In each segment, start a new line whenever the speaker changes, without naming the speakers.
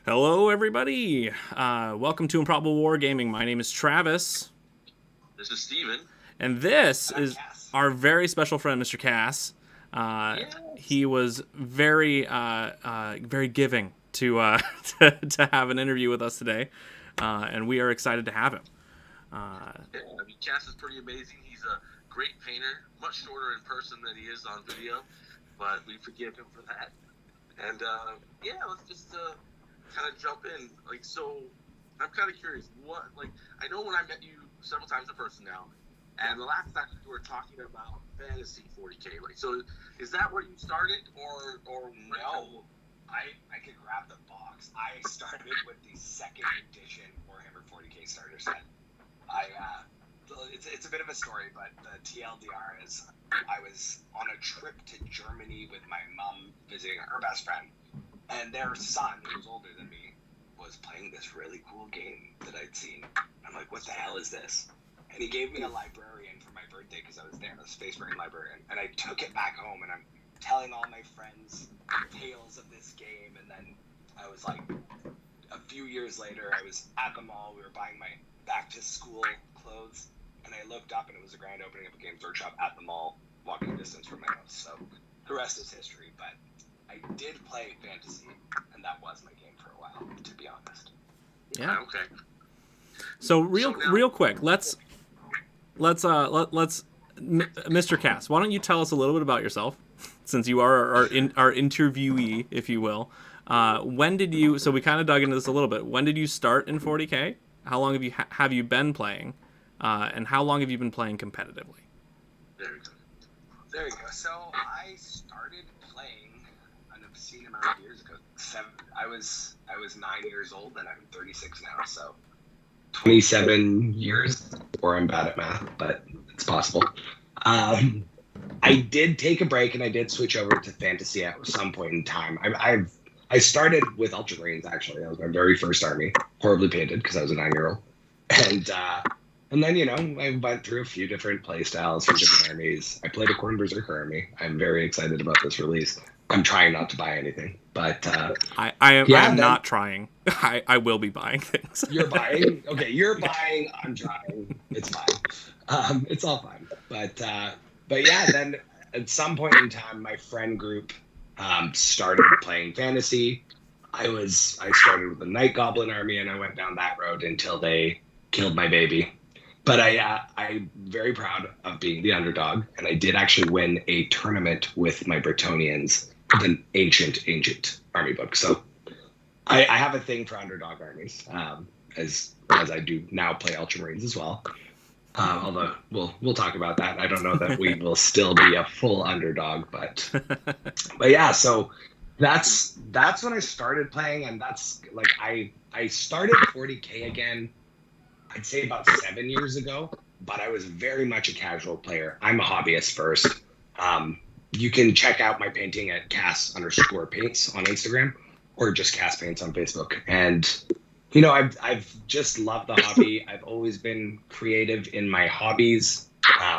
Hello, everybody. Welcome to Improbable Wargaming. My name is Travis,
This is Steven.
and this
And I'm
is
Cass.
our very special friend, Mr. Cass.
Yes.
He was very giving to to have an interview with us today, and we are excited to have him.
Cass is pretty amazing. He's a great painter, much shorter in person than he is on video, but we forgive him for that. And let's just kind of jump in. So I'm kind of curious. I know when I met you several times in person now, and the last time we were talking about fantasy 40K. So is that where you started, or
No, I could grab the box. I started with the second edition Warhammer 40K starter set. It's a bit of a story, but the TLDR is I was on a trip to Germany with my mom visiting her best friend, and their son, who was older than me, was playing this really cool game that I'd seen. I'm like, what the hell is this? And he gave me a librarian for my birthday because I was there, a Space Marine librarian, and I took it back home, and I'm telling all my friends tales of this game, and then I was like, a few years later, I was at the mall, we were buying my back-to-school clothes, and I looked up, and it was the grand opening of a Games Workshop at the mall, walking distance from my house, so the rest is history, but I did play fantasy, and that was my game for a while, to be honest.
Yeah.
Okay.
So real quick, let's Mr. Cass, why don't you tell us a little bit about yourself, since you are our interviewee, if you will. When did you? So we kind of dug into this a little bit. When did you start in 40K? How long have you been playing? And how long have you been playing competitively?
There you go. So I started playing an obscene amount of years ago. I was 9 years old, and I'm 36 now. So 27 years, or I'm bad at math, but it's possible. I did take a break, and I did switch over to fantasy at some point in time. I started with Ultramarines, actually. That was my very first army, horribly painted because I was a 9-year-old. And then, I went through a few different play styles for different armies. I played a Khorne Berserker army. I'm very excited about this release. I'm trying not to buy anything, but
I am not trying. I will be buying things.
You're buying? Okay, you're buying. I'm trying. It's fine. It's all fine. But yeah, then at some point in time, my friend group started playing fantasy. I started with the Night Goblin army, and I went down that road until they killed my baby. But I'm very proud of being the underdog, and I did actually win a tournament with my Bretonians, an ancient army book. So I have a thing for underdog armies, as I do now play Ultramarines as well. Although we'll talk about that. I don't know that we will still be a full underdog, but yeah. So that's when I started playing, and that's like I started 40K again. I'd say about 7 years ago, but I was very much a casual player. I'm a hobbyist first. You can check out my painting at Cass_paints on Instagram, or just Cass Paints on Facebook. And I've just loved the hobby. I've always been creative in my hobbies.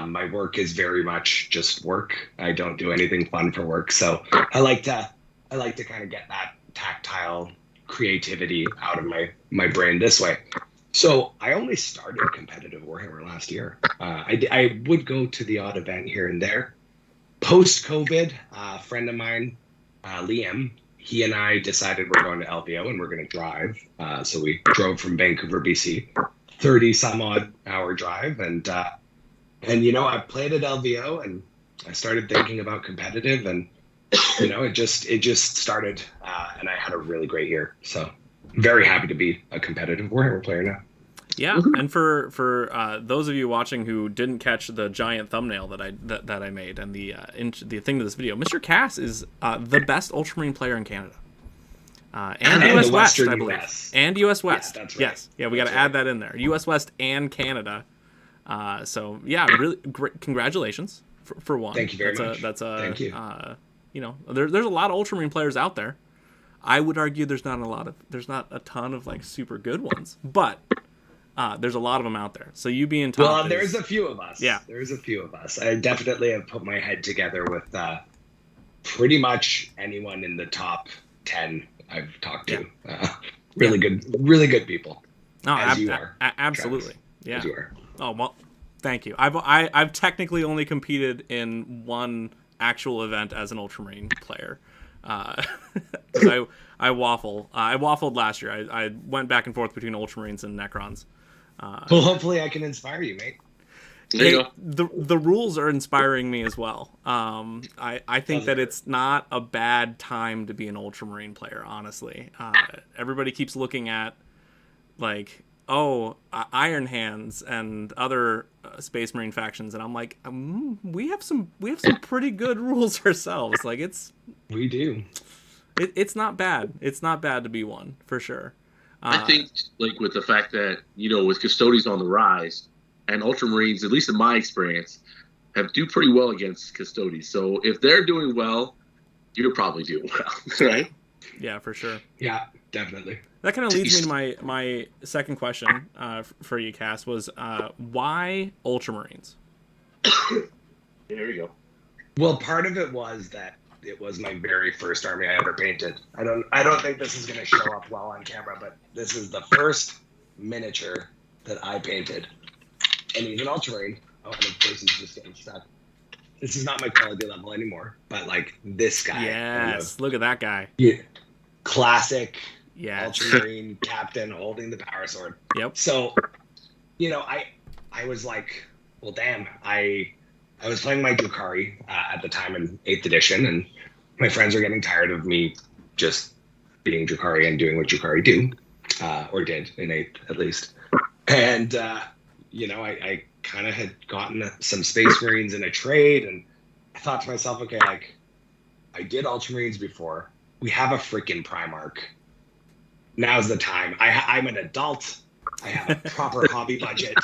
My work is very much just work. I don't do anything fun for work. So I like to kind of get that tactile creativity out of my brain this way. So I only started competitive Warhammer last year. I would go to the odd event here and there. Post-COVID, a friend of mine, Liam, he and I decided we're going to LVO and we're going to drive. So we drove from Vancouver, BC, 30 some odd hour drive. And I played at LVO, and I started thinking about competitive, and it just started, and I had a really great year. So very happy to be a competitive Warhammer player now.
Yeah, and for those of you watching who didn't catch the giant thumbnail that I made and the thing to this video, Mr. Cass is the best Ultramarine player in Canada, and US West, I believe, and US West.
Yeah, that's right.
Yes, yeah, we got to add that in there. US West and Canada. So yeah, really great. Congratulations for one.
Thank you very much.
Thank you. There's a lot of Ultramarine players out there. I would argue there's not a ton of like super good ones, but there's a lot of them out there. So you being top.
Well, there's a few of us.
Yeah,
there's a few of us. I definitely have put my head together with pretty much anyone in the top 10 I've talked to. Really good people.
No,
as you are.
Absolutely.
Travis,
yeah.
As you are.
Oh well, thank you. I've technically only competed in one actual event as an Ultramarine player. 'Cause I waffle. I waffled last year. I went back and forth between Ultramarines and Necrons.
Well, hopefully I can inspire you, mate.
There you go.
The rules are inspiring me as well. I think that it's not a bad time to be an Ultramarine player, honestly. Everybody keeps looking at, like, Iron Hands and other Space Marine factions, and I'm like, we have some pretty good rules ourselves. Like,
we do.
It's not bad. It's not bad to be one, for sure.
I think, like, with the fact that, with Custodians on the rise, and Ultramarines, at least in my experience, do pretty well against Custodians. So if they're doing well, you're probably doing well, right?
Yeah, for sure.
Yeah, definitely.
That kind of leads me to my second question for you, Cass, was why Ultramarines?
There you go.
Well, part of it was that it was my very first army I ever painted. I don't think this is going to show up well on camera, but this is the first miniature that I painted. And he's an Ultramarine. Oh, and of course he's just getting stuck. This is not my quality level anymore, but like this guy.
Yes, look at that guy.
Yeah. Classic
Ultramarine
Ultramarine captain holding the power sword.
Yep.
So, I was like, well, damn, I was playing my Drukhari at the time in 8th edition, and my friends were getting tired of me just being Drukhari and doing what Drukhari do, or did in 8th at least. And, I kind of had gotten some Space Marines in a trade, and I thought to myself, okay, like, I did Ultramarines before. We have a freaking Primarch. Now's the time. I'm an adult. I have a proper hobby budget.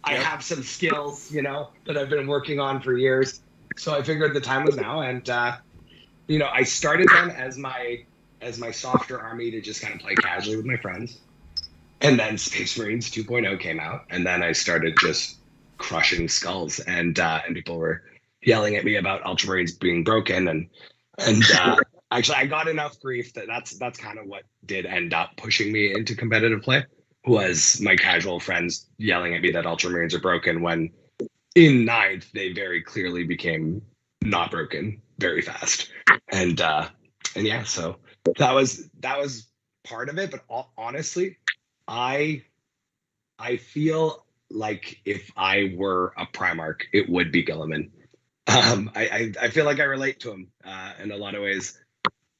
I have some skills, that I've been working on for years. So I figured the time was now, and I started them as my softer army to just kind of play casually with my friends. And then Space Marines 2.0 came out, and then I started just crushing skulls, and people were yelling at me about Ultramarines being broken, and actually I got enough grief that's kind of what did end up pushing me into competitive play, was my casual friends yelling at me that Ultramarines are broken, when in 9th they very clearly became not broken very fast, and yeah, so that was part of it. But honestly, I feel like if I were a Primarch, it would be Guilliman. I feel like I relate to him in a lot of ways,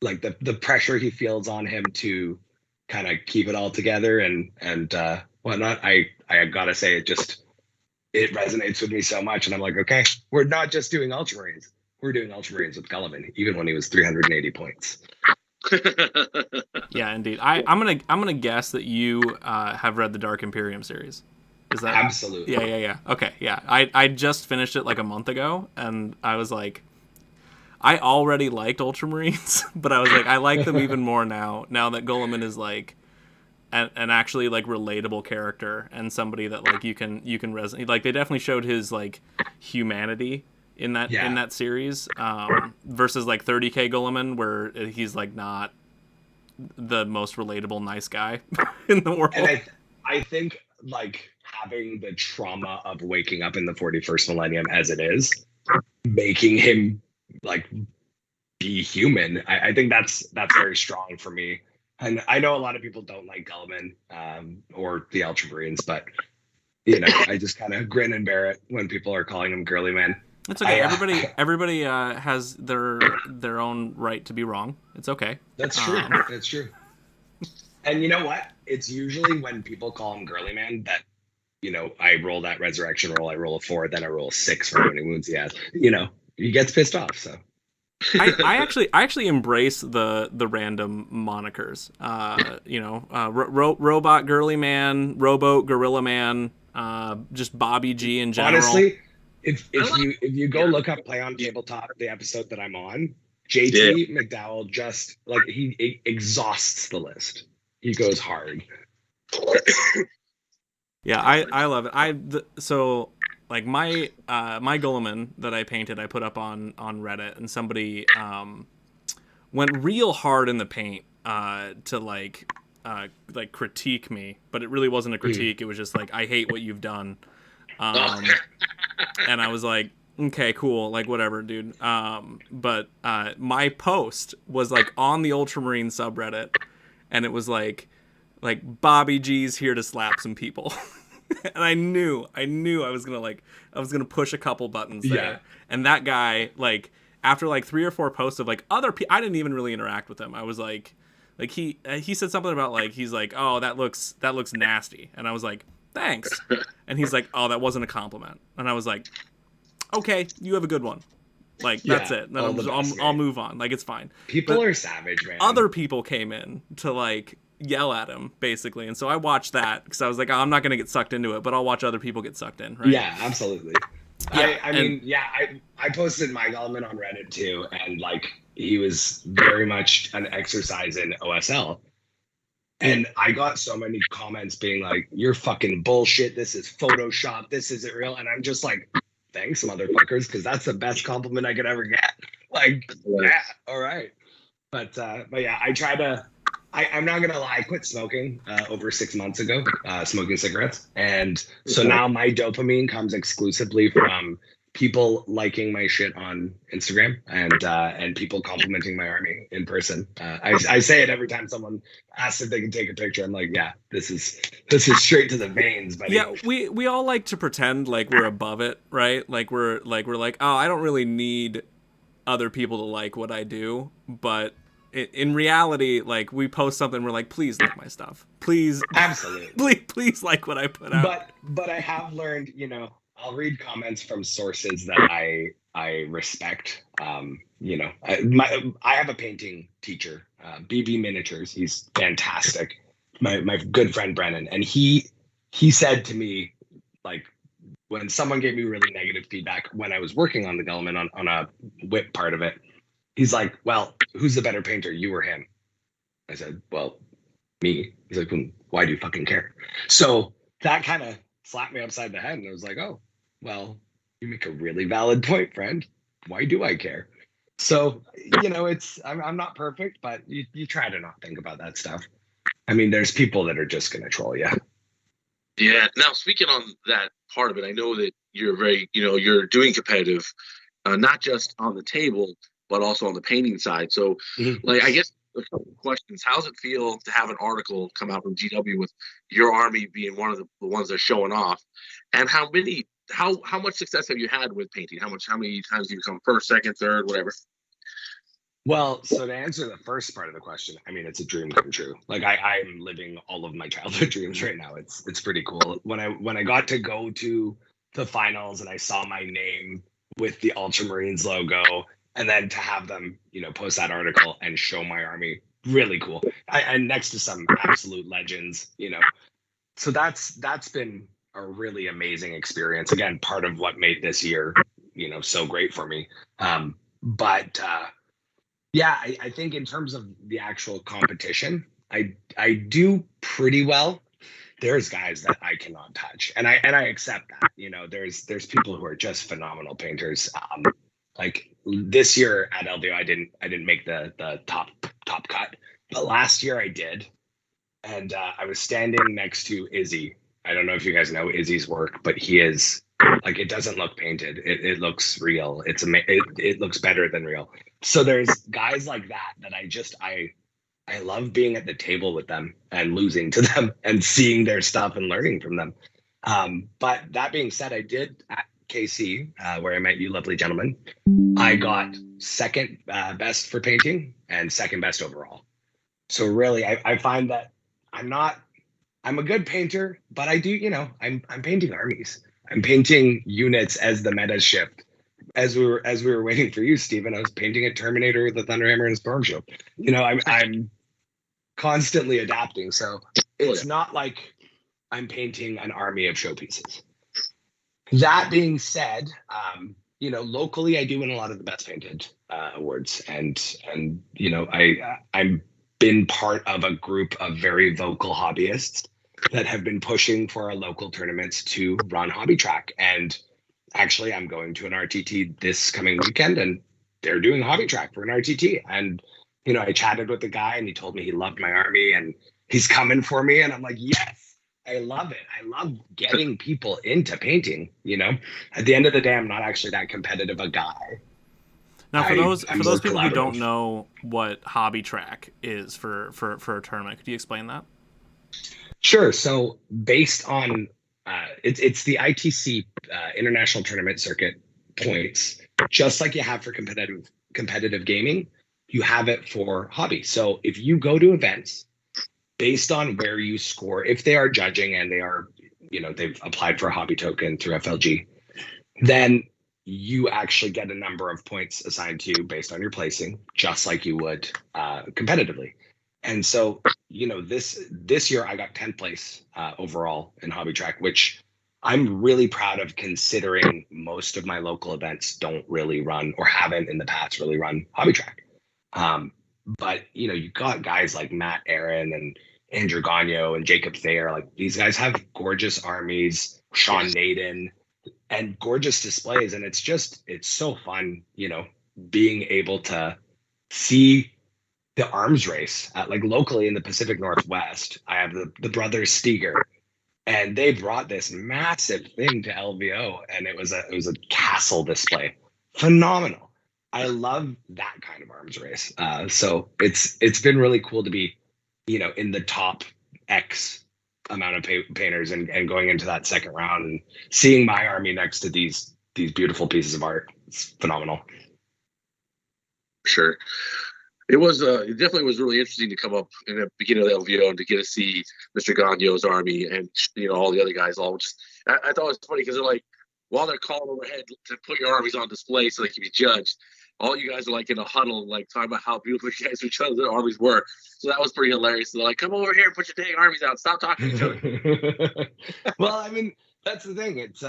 like the pressure he feels on him to kind of keep it all together and whatnot. I gotta say, it resonates with me so much, and I'm like, okay, we're not just doing Ultramarines, we're doing Ultramarines with Guilliman, even when he was 380 points.
Yeah, indeed. I'm gonna guess that you have read the Dark Imperium series. Is that
absolutely?
Yeah. Okay, yeah. I just finished it like a month ago, and I was like, I already liked Ultramarines, but I was like, I like them even more now that Guilliman is like an actually like relatable character, and somebody that like you can resonate. Like, they definitely showed his like humanity in that series, versus like 30K Guilliman, where he's like not the most relatable nice guy in the world.
And I think like having the trauma of waking up in the 41st millennium as it is, making him like be human, I think that's very strong for me. And I know a lot of people don't like Guilliman or the Ultramarines, but I just kind of grin and bear it when people are calling him girly man.
It's okay. Everybody has their own right to be wrong. It's okay.
That's true. That's true. And you know what? It's usually when people call him girly man that, I roll that resurrection roll. I roll a 4, then I roll a 6 for how many wounds he has. He gets pissed off. So
I actually embrace the random monikers. Robot girly man, rowboat gorilla man, just Bobby G in general.
Honestly, if you go look up Play on Tabletop, the episode that I'm on, JT McDowell just like he exhausts the list. He goes hard.
Yeah, I love it. So like my Guilliman that I painted, I put up on Reddit, and somebody went real hard in the paint to like like critique me, but it really wasn't a critique. It was just like, I hate what you've done. And I was like, okay, cool, like whatever, dude. But my post was like on the Ultramarine subreddit, and it was like Bobby G's here to slap some people. And I knew I was gonna push a couple buttons there.
Yeah.
And that guy, like, after like 3 or 4 posts of like other people, I didn't even really interact with him. I was like he said something about like, he's like, oh, that looks nasty, and I was like, thanks. And he's like, oh, that wasn't a compliment. And I was like, okay, you have a good one. Like, that's it. And then I'll move on. Like, it's fine.
People are savage, man.
Other people came in to like yell at him, basically, and so I watched that because I was like, oh, I'm not gonna get sucked into it, but I'll watch other people get sucked in, right?
Yeah, absolutely.
Yeah,
I posted my element on Reddit too, and like, he was very much an exercise in OSL. And I got so many comments being like, you're fucking bullshit, this is Photoshop, this isn't real. And I'm just like, thanks, motherfuckers, because that's the best compliment I could ever get. Like, yeah, all right. But yeah, I try to, I'm not gonna lie, I quit smoking over 6 months ago, smoking cigarettes. And so now my dopamine comes exclusively from people liking my shit on Instagram and people complimenting my army in person. I say it every time someone asks if they can take a picture. I'm like, yeah, this is straight to the veins, buddy.
Yeah, we all like to pretend like we're above it, right? Like we're like, oh, I don't really need other people to like what I do, but in reality, like, we post something, we're like, please like my stuff, please,
absolutely,
please like what I put out.
But I have learned, I'll read comments from sources that I respect. I have a painting teacher, BB Miniatures. He's fantastic. My good friend Brennan, and he said to me, like, when someone gave me really negative feedback when I was working on the Guilliman on a whip part of it, he's like, well, who's the better painter, you or him? I said, well, me. He's like, well, why do you fucking care? So that kind of slapped me upside the head, and I was like, oh, well, you make a really valid point, friend. Why do I care? So, I'm not perfect, but you try to not think about that stuff. I mean, there's people that are just going to troll you.
Yeah. Now, speaking on that part of it, I know that you're very, you're doing competitive, not just on the table, but also on the painting side. So, like, I guess a couple of questions. How does it feel to have an article come out from GW with your army being one of the ones they're showing off? And how much success have you had with painting? How many times have you come first, second, third, whatever?
Well, so to answer the first part of the question, I mean, it's a dream come true. Like, I'm living all of my childhood dreams right now. It's pretty cool. When I got to go to the finals and I saw my name with the Ultramarines logo, and then to have them, post that article and show my army, really cool. And next to some absolute legends, So that's been a really amazing experience. Again, part of what made this year, so great for me. Yeah, I think in terms of the actual competition, I do pretty well. There's guys that I cannot touch, and I accept that. There's people who are just phenomenal painters. Like this year at LVO, I didn't make the top cut, but last year I did, and I was standing next to Izzy. I don't know if you guys know Izzy's work, but he is like, it doesn't look painted. It looks real. It looks better than real. So there's guys like that I love being at the table with them and losing to them and seeing their stuff and learning from them. But that being said, I did at KC, where I met you lovely gentlemen, I got second best for painting and second best overall. So really, I find that I'm a good painter, but I do, I'm painting armies. I'm painting units as the meta shift. As we were waiting for you, Stephen, I was painting a Terminator, the Thunderhammer, and Storm Shield. I'm constantly adapting. So it's not like I'm painting an army of showpieces. That being said, locally I do win a lot of the best painted awards, and I'm been part of a group of very vocal hobbyists that have been pushing for our local tournaments to run hobby track. And actually, I'm going to an RTT this coming weekend, and they're doing hobby track for an RTT. And I chatted with the guy, and he told me he loved my army, and he's coming for me. And I'm like, yes, I love it. I love getting people into painting, At the end of the day, I'm not actually that competitive a guy.
Now, for
I'm
those
more
people who don't
collaborative.
know what hobby track is for a tournament, could you explain that?
Sure. So based on it's the ITC International Tournament Circuit points, just like you have for competitive gaming, you have it for hobby. So if you go to events based on where you score, if they are judging and they are, they've applied for a hobby token through FLG, then you actually get a number of points assigned to you based on your placing, just like you would competitively. And so, this year I got 10th place overall in hobby track, which I'm really proud of, considering most of my local events don't really run, or haven't in the past really run, hobby track. But you got guys like Matt Aaron and Andrew Gagno and Jacob Thayer. Like, these guys have gorgeous armies, Sean Naden, and gorgeous displays. And it's so fun, being able to see the arms race like locally in the Pacific Northwest. I have the brothers Steger, and they brought this massive thing to LVO, and it was a castle display. Phenomenal. I love that kind of arms race. So it's been really cool to be, in the top X amount of painters and going into that second round and seeing my army next to these beautiful pieces of art. It's phenomenal.
Sure. It definitely was really interesting to come up in the beginning of the LVO and to get to see Mr. Gagno's army and, all the other guys all just, I thought it was funny because they're like, while they're calling overhead to put your armies on display so they can be judged, all you guys are like in a huddle, like talking about how beautiful you guys each other's armies were. So that was pretty hilarious. They're like, come over here and put your dang armies out. Stop talking to each other.
Well, I mean, that's the thing. It's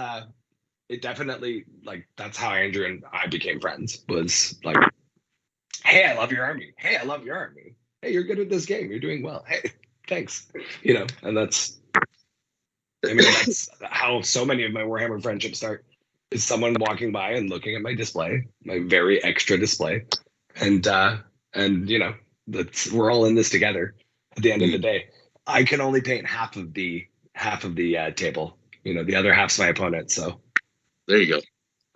it definitely, like, that's how Andrew and I became friends, was like, hey, I love your army. Hey, I love your army. Hey, you're good at this game. You're doing well. Hey, thanks. And that's how so many of my Warhammer friendships start, is someone walking by and looking at my display, my very extra display. And we're all in this together at the end of the day. I can only paint half of the table. The other half's my opponent. So
there you go.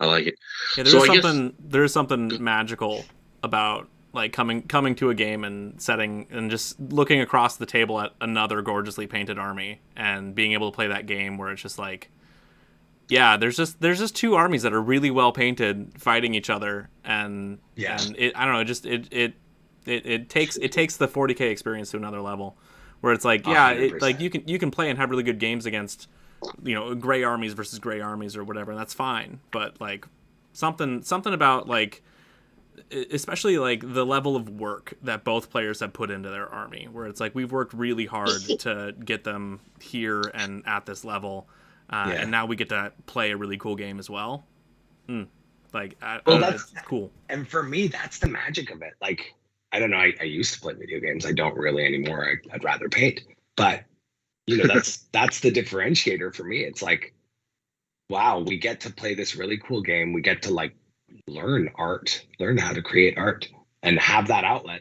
I like it.
Yeah, there's something magical about like coming to a game and setting and just looking across the table at another gorgeously painted army and being able to play that game where it's just like, yeah, there's just two armies that are really well painted fighting each other, and it, I don't know, it takes the 40K experience to another level where it's like, yeah, you can play and have really good games against, gray armies versus gray armies or whatever, and that's fine, but like something about like, especially like the level of work that both players have put into their army, where it's like, we've worked really hard to get them here and at this level, and now we get to play a really cool game as well. That's cool.
And for me, that's the magic of it. Like, I don't know, I used to play video games. I don't really anymore. I'd rather paint, but that's the differentiator for me. It's like, wow, we get to play this really cool game. We get to like learn how to create art and have that outlet.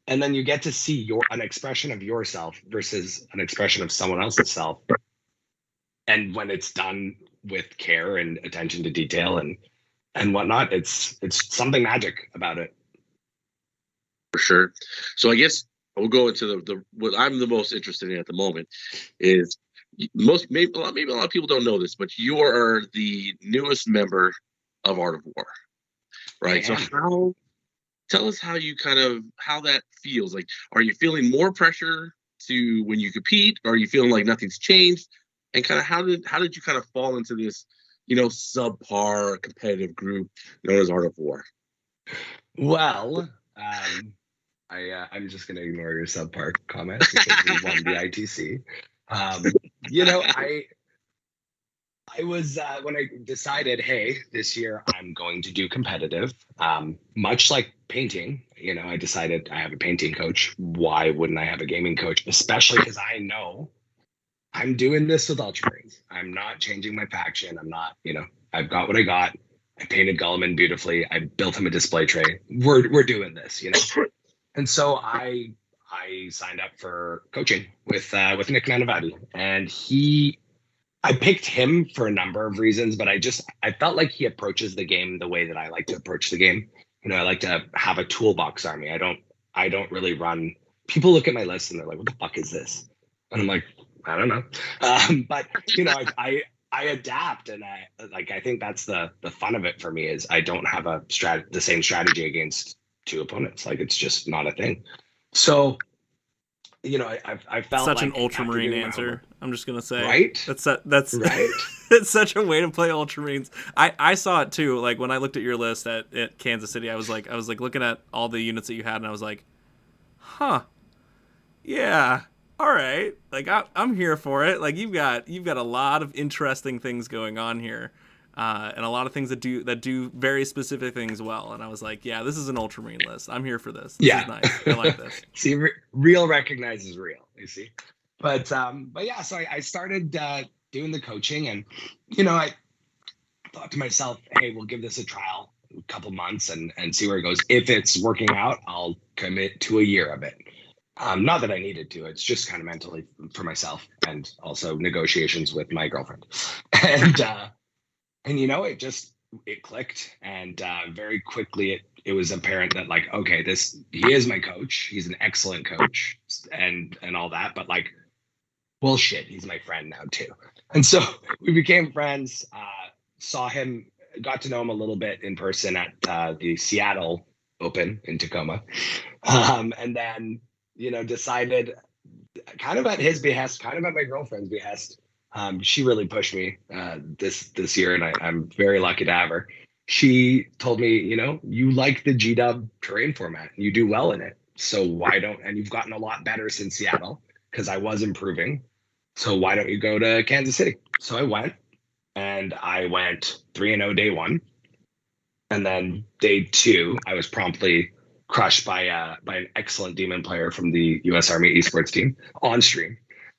And then you get to see an expression of yourself versus an expression of someone else's self. And when it's done with care and attention to detail and whatnot, it's something magic about it.
For sure. So I guess we'll go into the what I'm the most interested in at the moment is maybe a lot of people don't know this, but you are the newest member of Art of War, right? So tell us how that feels. Like, are you feeling more pressure to when you compete, or are you feeling like nothing's changed? And kind of how did you kind of fall into this, subpar competitive group known as Art of War?
Well, I'm just going to ignore your subpar comment because we won the ITC. I was when I decided, hey, this year I'm going to do competitive. Much like painting, I decided I have a painting coach. Why wouldn't I have a gaming coach? Especially because I know I'm doing this with Ultramarines. I'm not changing my faction. I'm not, I've got what I got. I painted Gulliman beautifully. I built him a display tray. We're doing this, And so I I signed up for coaching with Nick Nanavati, and I picked him for a number of reasons, but I felt like he approaches the game the way that I like to approach the game. I like to have a toolbox army. I don't really run. People look at my list and they're like, "What the fuck is this?" And I'm like, "I don't know." But I adapt, and I think that's the fun of it for me is I don't have the same strategy against two opponents. Like it's just not a thing. So, I felt
such
like
an Ultramarine answer. I'm just gonna say,
right?
That's
right.
It's such a way to play Ultramarines. I saw it too. Like when I looked at your list at Kansas City, I was like looking at all the units that you had, and I was like, huh, yeah, all right. Like I'm here for it. Like you've got a lot of interesting things going on here. And a lot of things that do very specific things well. And I was like, yeah, this is an Ultramarine list. I'm here for this. This is nice. I like this.
See, real recognizes real, you see. But yeah, so I started doing the coaching, and I thought to myself, hey, we'll give this a trial, a couple months, and see where it goes. If it's working out, I'll commit to a year of it. Not that I needed to. It's just kind of mentally for myself, and also negotiations with my girlfriend. And it clicked, and very quickly it was apparent that like, okay, he is my coach. He's an excellent coach, and all that. But like, well, shit, he's my friend now too. And so we became friends. Saw him, got to know him a little bit in person at the Seattle Open in Tacoma, and then decided, kind of at his behest, kind of at my girlfriend's behest. She really pushed me this year, and I'm very lucky to have her. She told me, you like the GW terrain format, you do well in it. So and you've gotten a lot better since Seattle, because I was improving. So why don't you go to Kansas City? So I went 3-0 day one. And then day two, I was promptly crushed by an excellent demon player from the U.S. Army esports team on stream.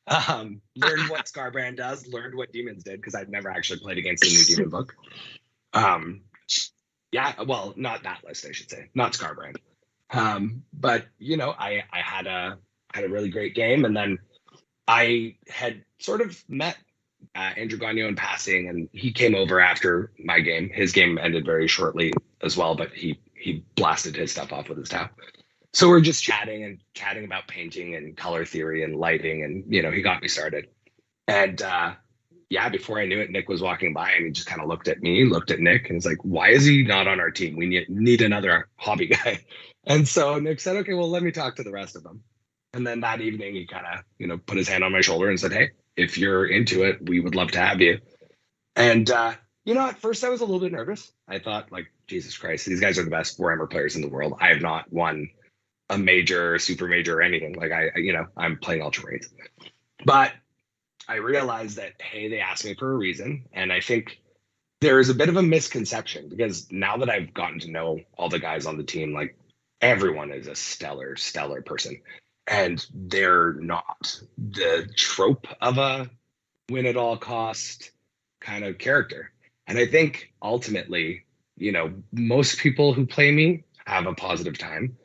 Learned what Scarbrand does, learned what demons did, because I'd never actually played against the new demon book. Yeah, well, not that list, I should say, not Scarbrand. But I had a really great game, and then I had sort of met Andrew Gagnon in passing, and he came over after my game. His game ended very shortly as well, but he blasted his stuff off with his tap. So we're just chatting about painting and color theory and lighting, and he got me started. And before I knew it, Nick was walking by, and he just kind of looked at me, looked at Nick, and he's like, "Why is he not on our team? We need another hobby guy." And so Nick said, "Okay, well, let me talk to the rest of them." And then that evening, he kind of put his hand on my shoulder and said, "Hey, if you're into it, we would love to have you." And at first I was a little bit nervous. I thought, like, Jesus Christ, these guys are the best Warhammer players in the world. I have not won a major, super major, or anything. Like I'm playing Ultramarines. But I realized that, hey, they asked me for a reason. And I think there is a bit of a misconception, because now that I've gotten to know all the guys on the team, like everyone is a stellar person. And they're not the trope of a win at all cost kind of character. And I think ultimately, most people who play me have a positive time.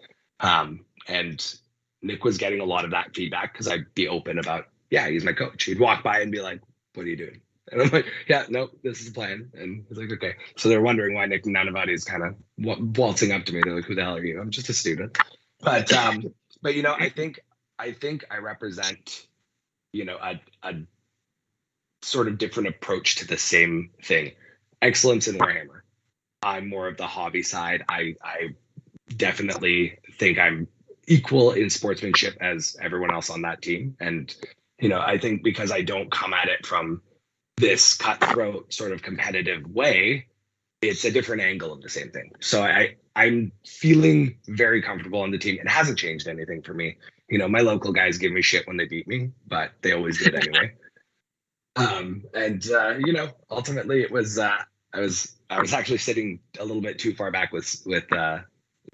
And Nick was getting a lot of that feedback, because I'd be open about, yeah, he's my coach. He'd walk by and be like, "What are you doing?" And I'm like, "Yeah, no, this is the plan." And he's like, "Okay." So they're wondering why Nick Nanavati is kind of waltzing up to me. They're like, "Who the hell are you?" I'm just a student. But I think I represent, a sort of different approach to the same thing. Excellence in Warhammer. I'm more of the hobby side. I definitely think I'm equal in sportsmanship as everyone else on that team. And, I think because I don't come at it from this cutthroat sort of competitive way, it's a different angle of the same thing. So I'm feeling very comfortable on the team. It hasn't changed anything for me. My local guys give me shit when they beat me, but they always did anyway. Ultimately it was, I was actually sitting a little bit too far back with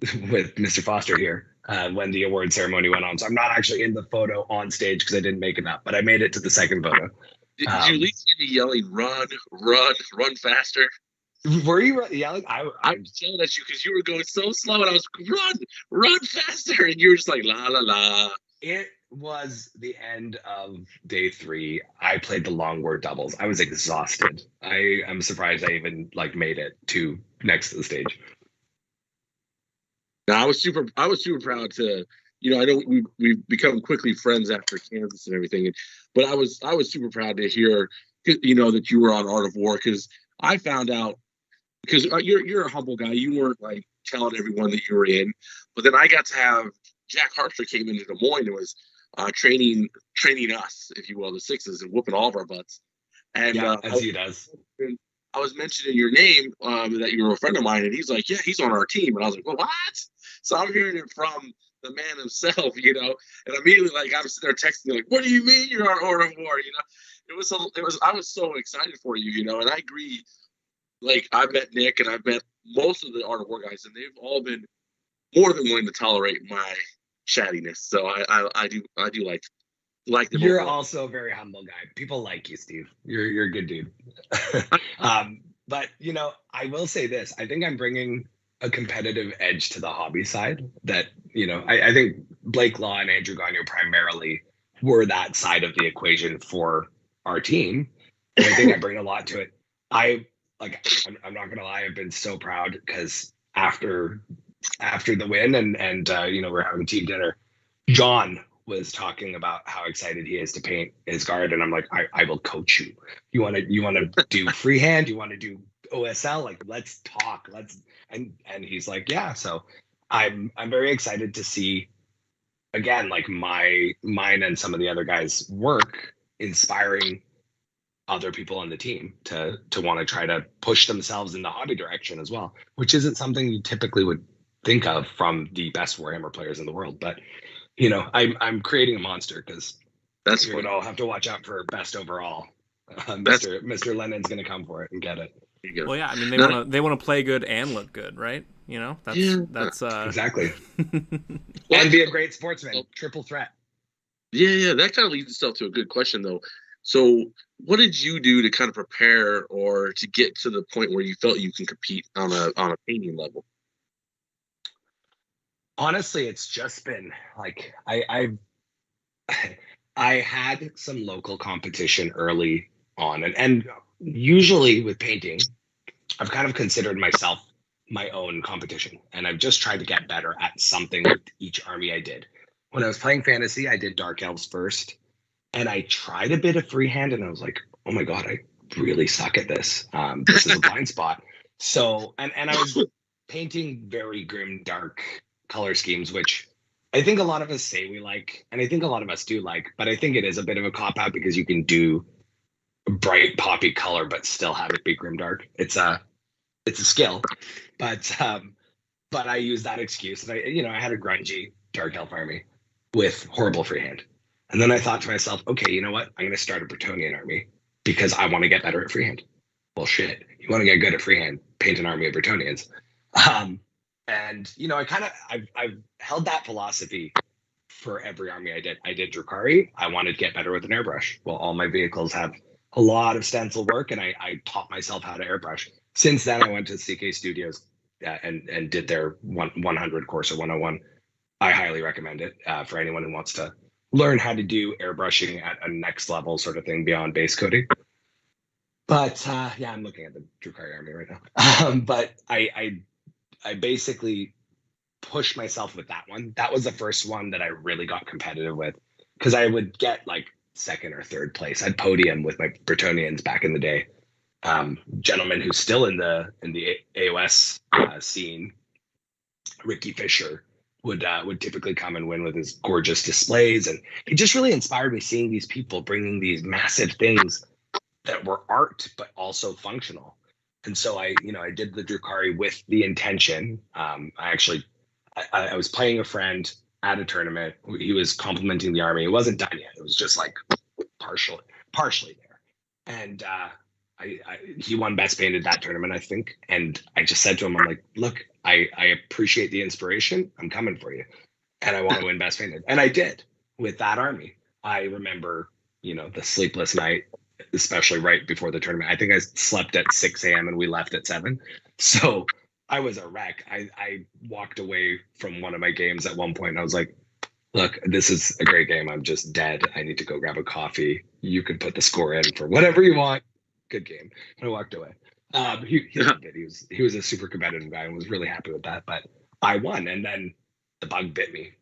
Mr. Foster here when the award ceremony went on. So I'm not actually in the photo on stage because I didn't make it up, but I made it to the second photo.
Did you at least hear me yelling, "Run, run, run faster"?
Were you yelling?
I was yelling at you because you were going so slow, and I was run faster, and you were just like la la la.
It was the end of day 3. I played the longboard doubles. I was exhausted. I am surprised I even like made it to next to the stage.
Now, I was super proud to, I know we've become quickly friends after Kansas and everything, but I was super proud to hear, that you were on Art of War, because I found out, because you're a humble guy, you weren't like telling everyone that you were in, but then I got to have Jack Hartford came into Des Moines and was training us, if you will, the sixes, and whooping all of our butts. And
yeah, as he does.
I was mentioning your name, that you were a friend of mine, and he's like, yeah, he's on our team. And I was like, well, what? So I'm hearing it from the man himself, and immediately, like, I'm sitting there texting, like, what do you mean you're on Art of War? I was so excited for you, and I agree. Like, I met Nick and I met most of the Art of War guys, and they've all been more than willing to tolerate my chattiness. So I do like them.
You're also a very humble guy. People like you, Steve. You're a good dude. But I will say this. I think I'm bringing a competitive edge to the hobby side that, I think Blake Law and Andrew Gagnon primarily were that side of the equation for our team. And I think I bring a lot to it. I'm not going to lie. I've been so proud because after the win and we're having team dinner, John was talking about how excited he is to paint his guard, and I'm like, I will coach you. You want to do freehand? You want to do OSL? Like, let's talk. And he's like, yeah. So I'm very excited to see again, like mine and some of the other guys' work inspiring other people on the team to want to try to push themselves in the hobby direction as well, which isn't something you typically would think of from the best Warhammer players in the world. But I'm creating a monster because you're going to all have to watch out for best overall. Mr. Lennon's going to come for it and get it.
Well, yeah, I mean they want to play good and look good, right? That's
exactly. And be a great sportsman, triple threat.
Yeah, that kind of leads itself to a good question though. So, what did you do to kind of prepare or to get to the point where you felt you can compete on a painting level?
Honestly, it's just been like I had some local competition early on, and usually with painting, I've kind of considered myself my own competition, and I've just tried to get better at something with each army I did. When I was playing fantasy, I did Dark Elves first, and I tried a bit of freehand, and I was like, oh my god, I really suck at this. This is a blind spot. So, and I was painting very grim, dark color schemes, which I think a lot of us say we like, and I think a lot of us do like, but I think it is a bit of a cop-out because you can do bright poppy color but still have it be grimdark. It's a skill, but I use that excuse, and I had a grungy dark elf army with horrible freehand, and then I thought to myself, okay, you know what, I'm going to start a Bretonian army because I want to get better at freehand. Well, shit, you want to get good at freehand, paint an army of Bretonians. And I've held that philosophy for every army I did. I did Drukhari. I wanted to get better with an airbrush. Well, all my vehicles have a lot of stencil work, and I taught myself how to airbrush. Since then, I went to CK Studios and did their 100 course or 101. I highly recommend it for anyone who wants to learn how to do airbrushing at a next level sort of thing beyond base coating. But yeah, I'm looking at the Drukhari army right now. But I basically pushed myself with that one. That was the first one that I really got competitive with because I would get like second or third place. I'd podium with my Bretonians back in the day. Gentleman who's still in the AOS scene, Ricky Fisher, would typically come and win with his gorgeous displays, and it just really inspired me seeing these people bringing these massive things that were art but also functional. And so I did the Drukhari with the intention. I was playing a friend at a tournament. He was complimenting the army. It wasn't done yet. It was just like partially there. And he won best painted that tournament, I think. And I just said to him, I'm like, look, I appreciate the inspiration. I'm coming for you. And I want to win best painted. And I did with that army. I remember, the sleepless night especially right before the tournament. I think I slept at 6 a.m. and we left at 7. So I was a wreck. I walked away from one of my games at one point and I was like, look, this is a great game. I'm just dead. I need to go grab a coffee. You can put the score in for whatever you want. Good game. And I walked away. He loved it. He was a super competitive guy and was really happy with that. But I won, and then the bug bit me.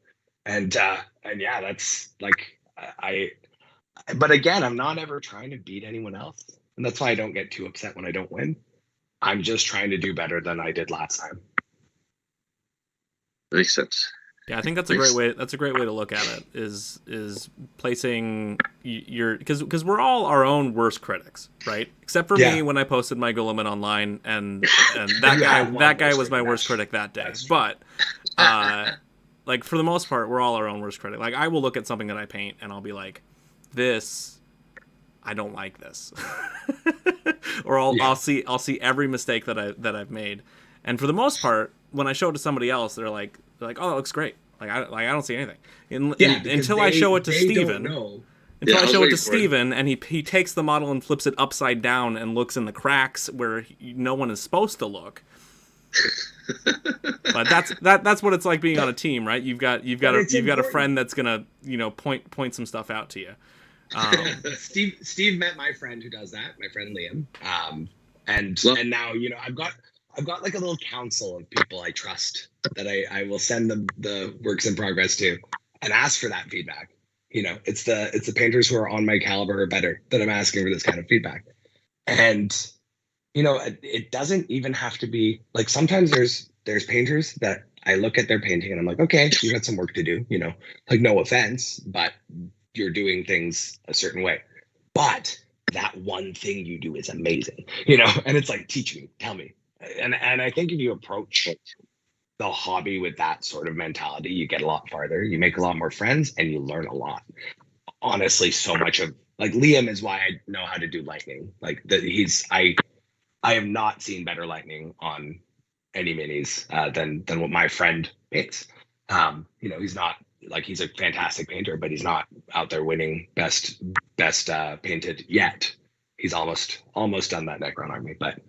And yeah, that's like but again, I'm not ever trying to beat anyone else. And that's why I don't get too upset when I don't win. I'm just trying to do better than I did last time.
Makes sense.
Yeah, I think that's a great way. That's a great way to look at it. Is placing your because we're all our own worst critics, right? Except for me when I posted my Guilliman online, and that guy was my worst critic that day. But like for the most part, we're all our own worst critic. Like I will look at something that I paint and I'll be like, this, I don't like this, or I'll see every mistake that I've made, and for the most part, when I show it to somebody else, they're like, oh, that looks great. Like I don't see anything until I show it to Steven. Until I show it to Steven, and he takes the model and flips it upside down and looks in the cracks where no one is supposed to look. But that's what it's like being on a team, right? You've got a friend that's gonna point some stuff out to you.
Steve met my friend who does that, my friend Liam, and now I've got like a little council of people I trust that I will send the works in progress to and ask for that feedback. It's the painters who are on my caliber or better that I'm asking for this kind of feedback. And it doesn't even have to be like, sometimes there's painters that I look at their painting and I'm like, okay, you got some work to do, like no offense, but you're doing things a certain way. But that one thing you do is amazing, and it's like, teach me, tell me. And I think if you approach the hobby with that sort of mentality, you get a lot farther, you make a lot more friends, and you learn a lot. Honestly, so much of like Liam is why I know how to do lightning. Like I have not seen better lightning on any minis than what my friend paints. He's not like, he's a fantastic painter, but he's not out there winning best painted yet. He's almost done that Necron army, but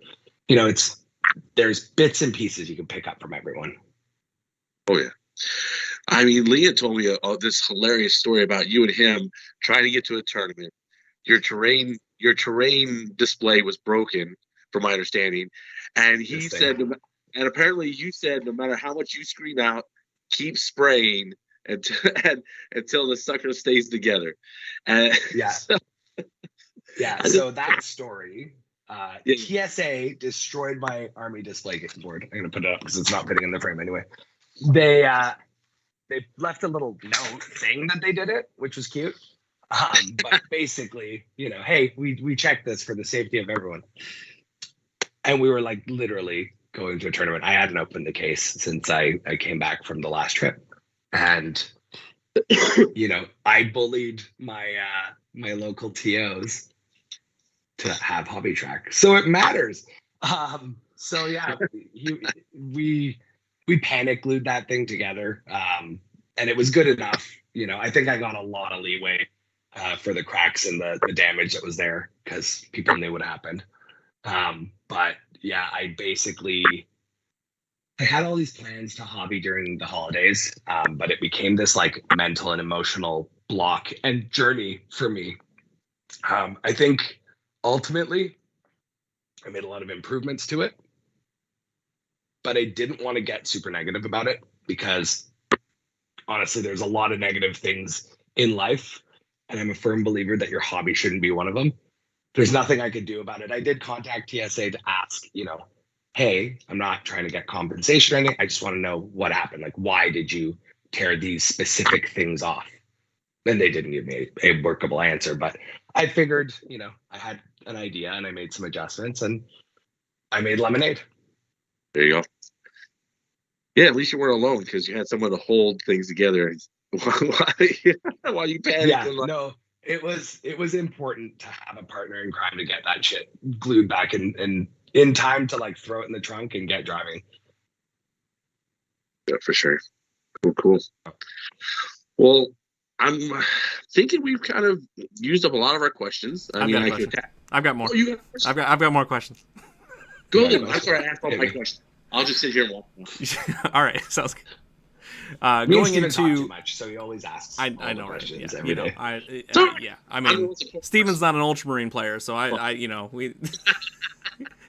there's bits and pieces you can pick up from everyone.
Oh yeah. I mean, Leah told me this hilarious story about you and him trying to get to a tournament. Your terrain display was broken, from my understanding, and he said, and apparently you said, no matter how much you scream out, keep spraying until the sucker stays together. And
yeah, So that story. TSA destroyed my army display board. I'm gonna put it up because it's not fitting in the frame anyway. They left a little note saying that they did it, which was cute. But basically, hey, we checked this for the safety of everyone. And we were like literally going to a tournament. I hadn't opened the case since I came back from the last trip. And I bullied my local TOs to have hobby track, so it matters. So yeah, we panic glued that thing together, and it was good enough. I think I got a lot of leeway for the cracks and the damage that was there because people knew what happened. But yeah, I had all these plans to hobby during the holidays, but it became this like mental and emotional block and journey for me. I think ultimately, I made a lot of improvements to it, but I didn't want to get super negative about it because honestly, there's a lot of negative things in life, and I'm a firm believer that your hobby shouldn't be one of them. There's nothing I could do about it. I did contact TSA to ask, hey, I'm not trying to get compensation or anything. I just want to know what happened. Like, why did you tear these specific things off? And they didn't give me a workable answer, but I figured, I had an idea and I made some adjustments and I made lemonade.
There you go. Yeah, at least you weren't alone because you had someone to hold things together while you panicked.
Yeah, no, it was important to have a partner in crime to get that shit glued back in time to like throw it in the trunk and get driving.
Yeah, for sure. Cool. Well, I'm thinking we've kind of used up a lot of our questions. I mean,
I've got more.
Oh, you got a question?
I've got more questions.
Go ahead. That's where I asked all my questions. I'll just sit here and walk.
All right, sounds good.
Going into talk too much, so he always asks.
I know,
questions
right?
every day.
Yeah. I mean, Steven's not an Ultramarine player, so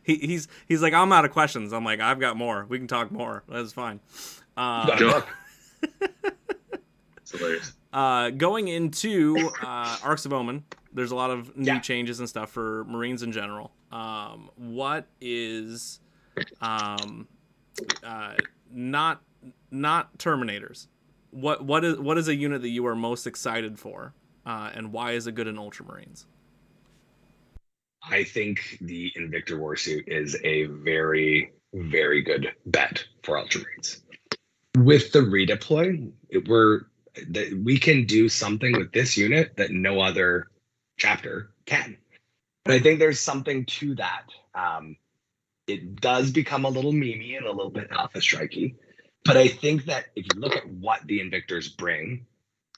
he's like, I'm out of questions. I'm like, I've got more. We can talk more. That's fine.
It's hilarious.
Going into Arcs of Omen, there's a lot of new changes and stuff for Marines in general. What is not Terminators? What is a unit that you are most excited for, and why is it good in Ultramarines?
I think the Invictor Warsuit is a very, very good bet for Ultramarines. With the redeploy, we can do something with this unit that no other chapter can. And I think there's something to that. It does become a little memey and a little bit alpha strikey. But I think that if you look at what the Invictors bring,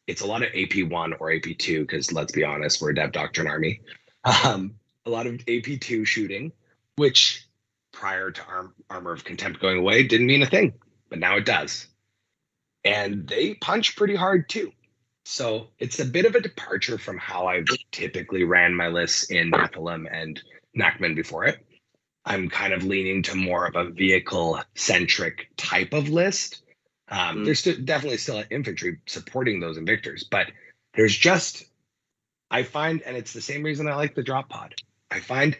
it's a lot of AP1 or AP2, because let's be honest, we're a Dev Doctrine army. A lot of AP2 shooting, which prior to Armor of Contempt going away didn't mean a thing, but now it does. And they punch pretty hard too. So it's a bit of a departure from how I've typically ran my lists in Nephilim and Nachman before it. I'm kind of leaning to more of a vehicle-centric type of list. There's definitely still infantry supporting those Invictors, but there's just, I find, and it's the same reason I like the drop pod, I find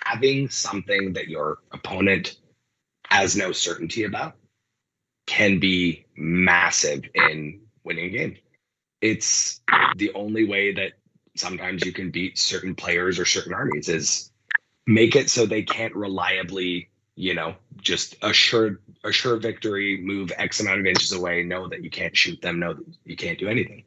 having something that your opponent has no certainty about can be massive in winning a game. It's the only way that sometimes you can beat certain players or certain armies is make it so they can't reliably, just assure victory, move X amount of inches away, know that you can't shoot them, know that you can't do anything.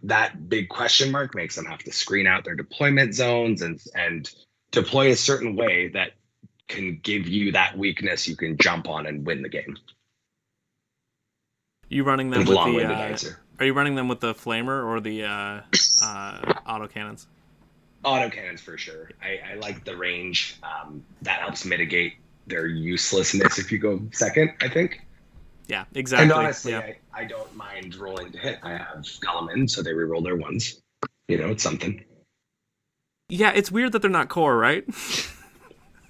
That big question mark makes them have to screen out their deployment zones and deploy a certain way that can give you that weakness you can jump on and win the game.
You running them
with long-winded
answer. Are you running them with the flamer or the autocannons?
Autocannons for sure. I like the range. That helps mitigate their uselessness if you go second, I think.
Yeah, exactly.
And honestly, I don't mind rolling to hit. I have Gulliman, so they reroll their ones. It's something.
Yeah, it's weird that they're not core, right?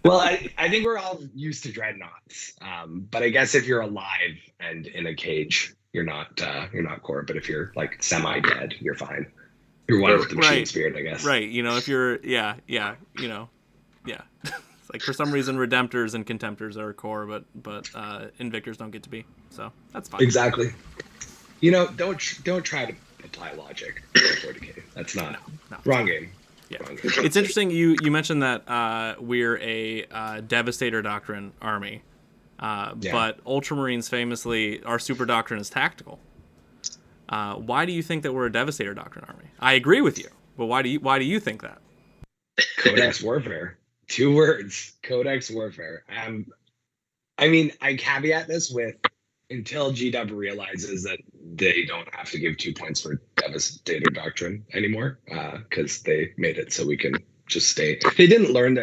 Well, I think we're all used to dreadnoughts. But I guess if you're alive and in a cage, you're not core. But if you're like semi-dead, you're fine. You're one with the machine spirit, I guess.
Right. If you're yeah. It's like for some reason Redemptors and Contemptors are core, but Invictors don't get to be. So that's fine.
Exactly. Don't try to apply logic to 40K. That's not wrong game.
Yeah. It's interesting you mentioned that we're a Devastator Doctrine army. But Ultramarines famously, our Super Doctrine is tactical. Why do you think that we're a Devastator Doctrine army? I agree with you, but why do you think that?
Codex Warfare. 2 words. Codex Warfare. I caveat this with until GW realizes that they don't have to give 2 points for Devastator Doctrine anymore, because they made it so we can just stay. They didn't learn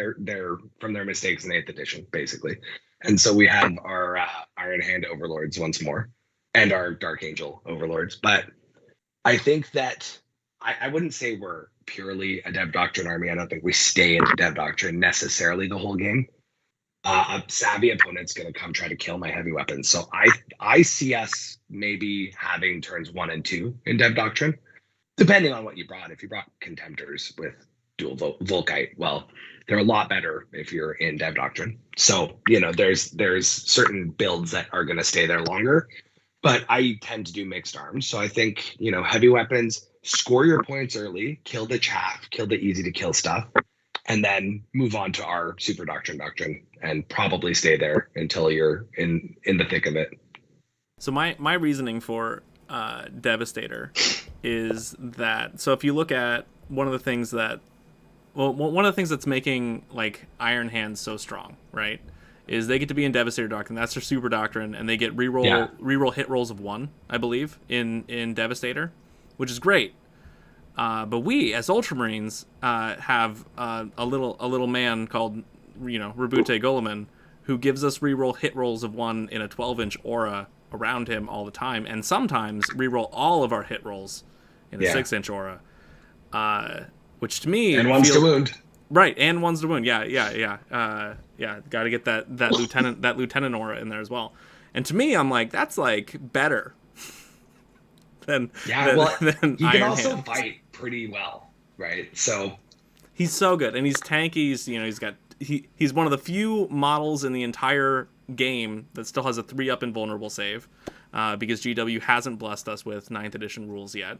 from their mistakes in 8th edition, basically. And so we have our Iron Hand Overlords once more, and our Dark Angel Overlords. But I think that I wouldn't say we're purely a Dev Doctrine army. I don't think we stay in the Dev Doctrine necessarily the whole game. A savvy opponent's going to come try to kill my heavy weapons. So I see us maybe having turns 1 and 2 in Dev Doctrine, depending on what you brought. If you brought Contemptors with dual Volkite, well, they're a lot better if you're in Dev Doctrine. So, there's certain builds that are going to stay there longer, but I tend to do mixed arms. So I think, heavy weapons, score your points early, kill the chaff, kill the easy to kill stuff, and then move on to our Super Doctrine and probably stay there until you're in the thick of it.
So my reasoning for Devastator is that, so if you look at one of the things that's making like Iron Hands so strong, right, is they get to be in Devastator Doctrine. That's their Super Doctrine, and they get reroll hit rolls of 1, I believe, in Devastator. which is great. But we, as Ultramarines, have a little man called, Rabute Gulaman, who gives us reroll hit rolls of 1 in a 12-inch aura around him all the time, and sometimes reroll all of our hit rolls in a 6-inch aura. Which to me,
and one's to wound.
Right, and one's to wound. Yeah. Got to get that lieutenant aura in there as well. And to me, I'm like, that's like better than
he can
Iron
also
Hands.
fight pretty well, right? So
he's so good, and he's tanky. He's one of the few models in the entire game that still has a 3-up invulnerable save, because GW hasn't blessed us with 9th edition rules yet.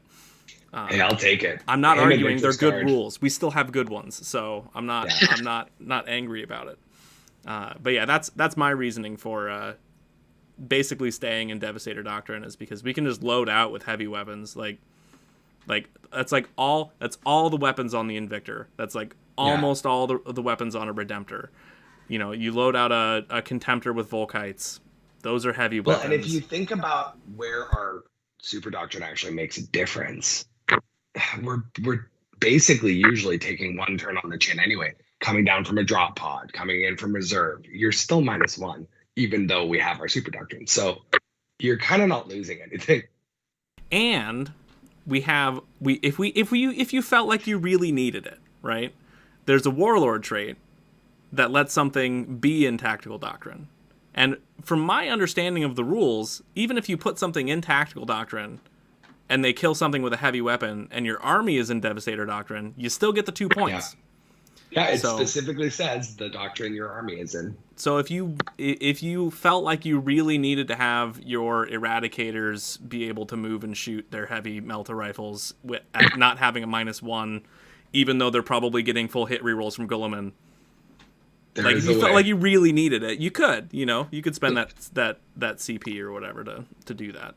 Hey, I'll take it.
I'm not arguing they're good rules. We still have good ones, so I'm not not angry about it. But yeah, that's my reasoning for basically staying in Devastator Doctrine, is because we can just load out with heavy weapons. Like that's all the weapons on the Invictor. That's like almost all the weapons on a Redemptor. You load out a Contemptor with Volkites. Those are heavy weapons.
Well, and if you think about where our Super Doctrine actually makes a difference, we're basically usually taking 1 turn on the chin anyway. Coming down from a drop pod, coming in from reserve, you're still -1, even though we have our Super Doctrine. So you're kind of not losing anything.
And if you felt like you really needed it, right? There's a Warlord trait that lets something be in Tactical Doctrine. And from my understanding of the rules, even if you put something in Tactical Doctrine and they kill something with a heavy weapon and your army is in Devastator Doctrine, you still get the 2 points.
Yeah, it specifically says the doctrine your army is in.
So if you felt like you really needed to have your Eradicators be able to move and shoot their heavy Melta rifles at not having a -1, even though they're probably getting full hit rerolls from Gulaman, like if you felt like you really needed it, you could spend that CP or whatever to do that.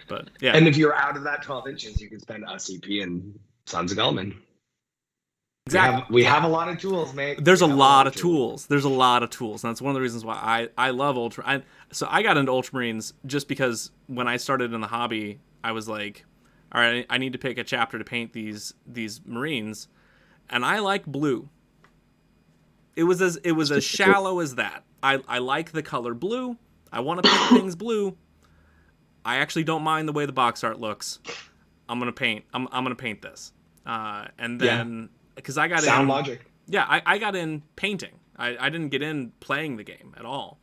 But yeah,
and if you're out of that 12 inches, you can spend a CP and Sons of Gulaman.
Exactly.
We have a lot of tools, mate.
There's a lot of tools. There's a lot of tools. And that's one of the reasons why I love Ultra. So I got into Ultramarines just because when I started in the hobby, I was like, all right, I need to pick a chapter to paint these Marines. And I like blue. It was as shallow as that. I like the color blue. I want to paint things blue. I actually don't mind the way the box art looks. I'm gonna paint this. And then because I got
sound logic.
Yeah, I got in painting. I didn't get in playing the game at all.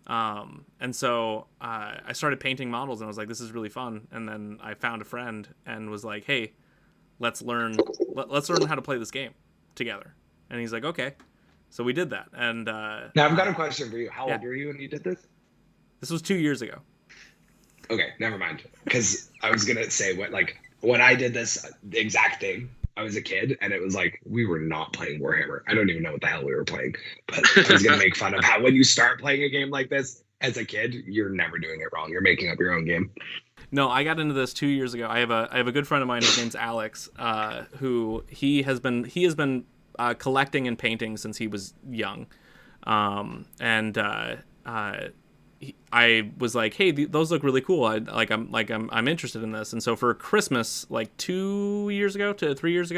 And so I started painting models, and I was like, this is really fun. And then I found a friend and was like, hey, let's learn how to play this game together. And he's like, okay. So we did that. And
now I've got a question for you. How old were you when you did this?
This was 2 years ago.
Okay, never mind. Because I was gonna say when I did this exact thing, I was a kid, and it was like we were not playing Warhammer. I don't even know what the hell we were playing, but I was gonna make fun of how when you start playing a game like this as a kid, you're never doing it wrong. You're making up your own game.
No, I got into this 2 years ago. I have a good friend of mine. His name's Alex, who he has been collecting and painting since he was young, I was like, hey, those look really cool. I'm interested in this. And so for Christmas, like 3 years ago,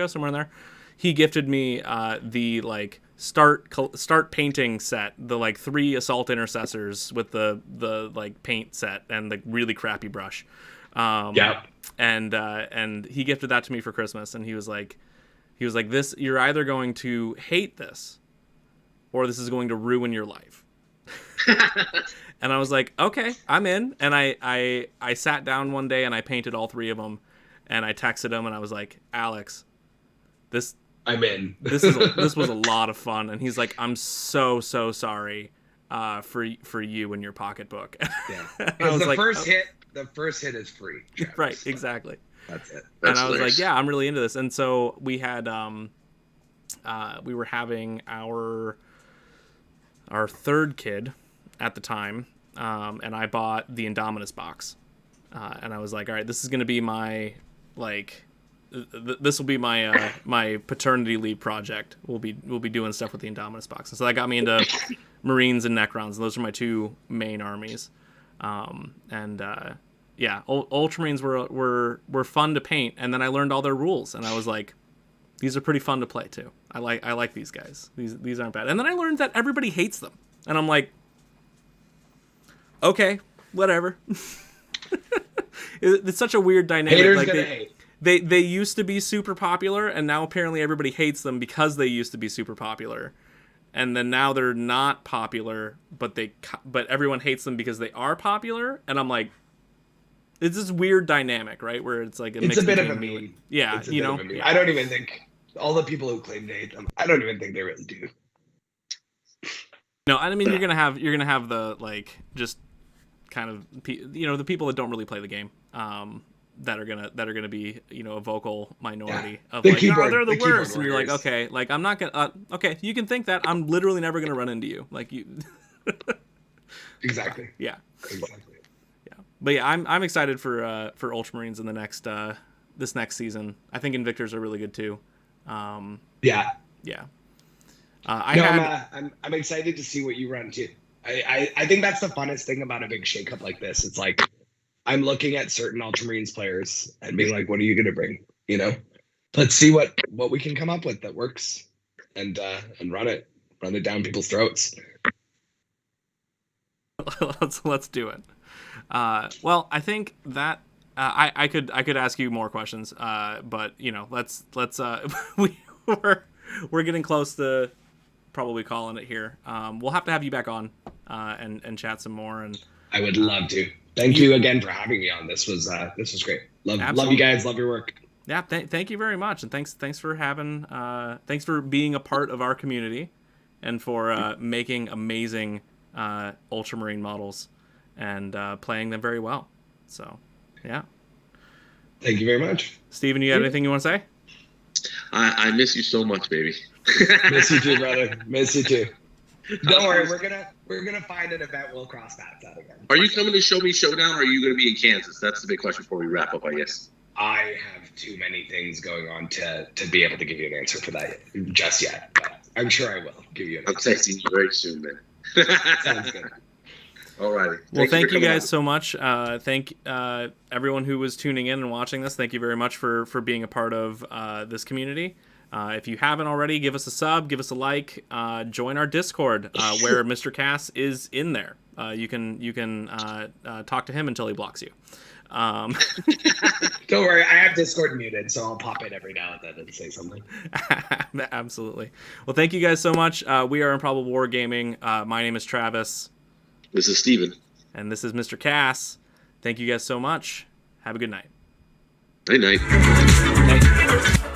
somewhere in there, he gifted me the start painting set, the 3 assault intercessors with the paint set and the really crappy brush. And he gifted that to me for Christmas, and he was like, this, you're either going to hate this or this is going to ruin your life. And I was like, okay, I'm in. And I sat down one day and I painted all 3 of them, and I texted him and I was like, Alex,
I'm in.
this was a lot of fun. And he's like, I'm so sorry for you and your pocketbook.
Yeah. Because the first hit is free. Travis.
Right, exactly.
That's it.
And I was like, yeah, I'm really into this. And so we had we were having our 3rd kid at the time, and I bought the Indominus box, and I was like, all right, this is going to be my this will be my my paternity leave project. We'll be doing stuff with the Indominus box, and so that got me into Marines and Necrons, and those are my 2 main armies. And yeah, Ultramarines were fun to paint, and then I learned all their rules, and I was like, these are pretty fun to play too. I like these guys. These aren't bad. And then I learned that everybody hates them, and I'm like, okay, whatever. It's such a weird dynamic.
Haters
like
gonna hate.
they used to be super popular, and now apparently everybody hates them because they used to be super popular. And then now they're not popular, but everyone hates them because they are popular. And I'm like, it's this weird dynamic, right? Where it's like
It's a bit of a meme.
Yeah,
you know.
Yeah.
I don't even think all the people who claim to hate them. I don't even think they really do.
No, I mean you're gonna have the like just kind of the people that don't really play the game. That are gonna be a vocal minority of
the
like
keyboard,
they're the worst, and you're like,
warriors.
okay, like I'm not gonna okay, you can think that. I'm literally never gonna run into you, like you.
Exactly.
Yeah.
Exactly.
Yeah, but yeah, I'm excited for Ultramarines in the next this next season. I think Invictors are really good too.
Yeah.
Yeah.
I'm excited to see what you run too. I think that's the funnest thing about a big shakeup like this. It's like I'm looking at certain Ultramarines players and being like, what are you going to bring? Let's see what we can come up with that works and run it down people's throats.
Let's do it. Well, I think that I could ask you more questions, but let's we're getting close to probably calling it here. We'll have to have you back on and chat some more. And
I would love to. Thank you again for having me on. This was great. Love you guys. Love your work.
Yeah, thank you very much, and thanks for having thanks for being a part of our community, and for making amazing Ultramarine models and playing them very well. So, yeah.
Thank you very much,
Steven. You got anything you want to say?
I miss you so much, baby.
Miss you too, brother. Miss you too. Don't worry, we're gonna find an event we'll cross paths at again.
Are you coming to Show Me Showdown, or are you going to be in Kansas? That's the big question before we wrap up, I guess.
I have too many things going on to be able to give you an answer for that just yet. But I'm sure I will give you an answer.
I'm texting you very soon, man.
Sounds good.
All righty.
Well, thank you guys so much. Thank everyone who was tuning in and watching this. Thank you very much for being a part of this community. If you haven't already, give us a sub, give us a like, join our Discord where Mr. Cass is in there. You can talk to him until he blocks you.
Don't worry, I have Discord muted, so I'll pop in every now and then and say something.
Absolutely. Well, thank you guys so much. We are Improbable Wargaming. My name is Travis.
This is Steven.
And this is Mr. Cass. Thank you guys so much. Have a good night.
Night night.
Night.